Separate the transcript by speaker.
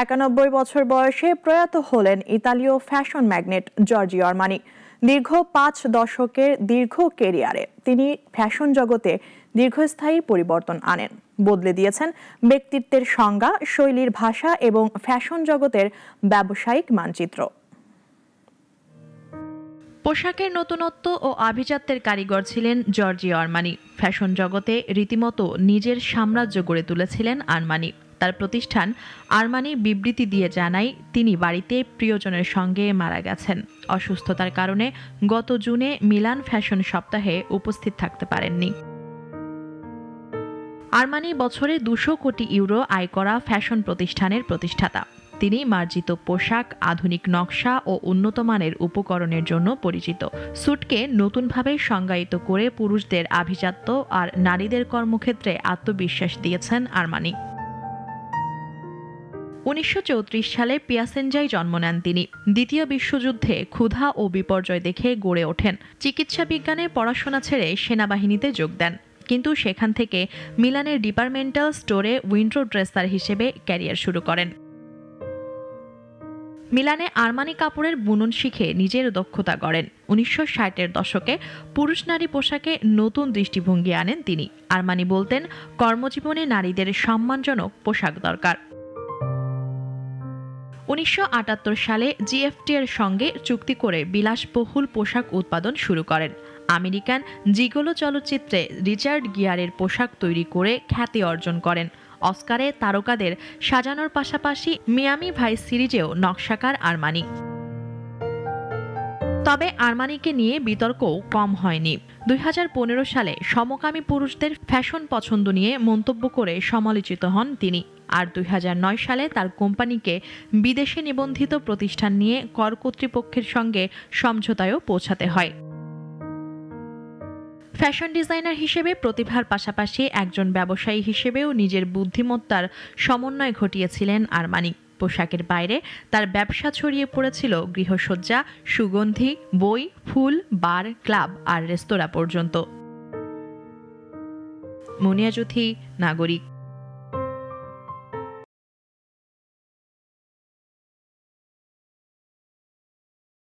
Speaker 1: 91 বছর বয়সে প্রয়াত হলেন ইতালীয় ফ্যাশন ম্যাগনেট জর্জিও আরমানি। দীর্ঘ 5 দশকের দীর্ঘ ক্যারিয়ারে তিনি ফ্যাশন জগতে দীর্ঘস্থায়ী পরিবর্তন আনেন, বদলে দিয়েছেন ব্যক্তিত্বের সংজ্ঞা, শৈলীর ভাষা এবং ফ্যাশন জগতের ব্যবসায়িক মানচিত্র।
Speaker 2: পোশাকের নতুনত্ব ও আভিজাত্যের কারিগর ছিলেন জর্জিও আরমানি। ফ্যাশন জগতে রীতিমতো নিজের সাম্রাজ্য গড়ে তুলেছিলেন আরমানি। তার প্রতিষ্ঠান আরমানি বিবৃতি দিয়ে জানায় তিনি বাড়িতে প্রিয়জনের সঙ্গে মারা গেছেন। অসুস্থতার কারণে গত জুনে মিলান ফ্যাশন সপ্তাহে উপস্থিত থাকতে পারেননি। আরমানি বছরে 200 কোটি ইউরো আয় করা ফ্যাশন প্রতিষ্ঠানের প্রতিষ্ঠাতা। তিনি মার্জিত পোশাক, আধুনিক নকশা ও উন্নত মানের উপকরণের জন্য পরিচিত। স্যুটকে নতুনভাবে সংজ্ঞায়িত করে পুরুষদের আভিজাত্য আর নারীদের কর্মক্ষেত্রে আত্মবিশ্বাস দিয়েছেন আরমানি। 1934 সালে পিয়াসেঞ্জায় জন্ম নেন তিনি। দ্বিতীয় বিশ্বযুদ্ধে ক্ষুধা ও বিপর্যয় দেখে গড়ে ওঠেন। চিকিৎসা বিজ্ঞানে পড়াশোনা ছেড়ে সেনাবাহিনীতে যোগ দেন, কিন্তু সেখান থেকে মিলানের ডিপার্টমেন্টাল স্টোরে উইন্ডো ড্রেসার হিসেবে ক্যারিয়ার শুরু করেন। মিলানে আরমানি কাপড়ের বুনন শিখে নিজের দক্ষতা গড়েন। 1960-এর দশকে পুরুষ নারী পোশাকে নতুন দৃষ্টিভঙ্গি আনেন তিনি। আরমানি বলতেন, কর্মজীবনে নারীদের সম্মানজনক পোশাক দরকার। 1978 সালে জিএফটি এর সঙ্গে চুক্তি করে বিলাসবহুল পোশাক উৎপাদন শুরু করেন। আমেরিকান জিগোলো চলচ্চিত্রে রিচার্ড গিয়ারের পোশাক তৈরি করে খ্যাতি অর্জন করেন। অস্কারে তারকাদের সাজানোর পাশাপাশি মিয়ামি ভাইস সিরিজেও নকশাকার আরমানি। তবে আরমানিকে নিয়ে বিতর্ক কম হয়নি। 2015 সালে সমকামী পুরুষদের ফ্যাশন পছন্দ নিয়ে মন্তব্য করে সমালোচিত হন তিনি। আর 2009 সালে তার কোম্পানিকে বিদেশে নিবন্ধিত প্রতিষ্ঠান নিয়ে কর কর্তৃপক্ষের সঙ্গে সমঝোতায়ও পৌঁছাতে হয়। ফ্যাশন ডিজাইনার হিসেবে প্রতিভার পাশাপাশি একজন ব্যবসায়ী হিসেবেও নিজের বুদ্ধিমত্তার সমন্বয় ঘটিয়েছিলেন আরমানি। পোশাকের বাইরে তার ব্যবসা ছড়িয়ে পড়েছিল গৃহসজ্জা, সুগন্ধি, বই, ফুল, বার, ক্লাব আর রেস্তোরাঁ পর্যন্ত। মুনিয়া জুথি, নাগরিক।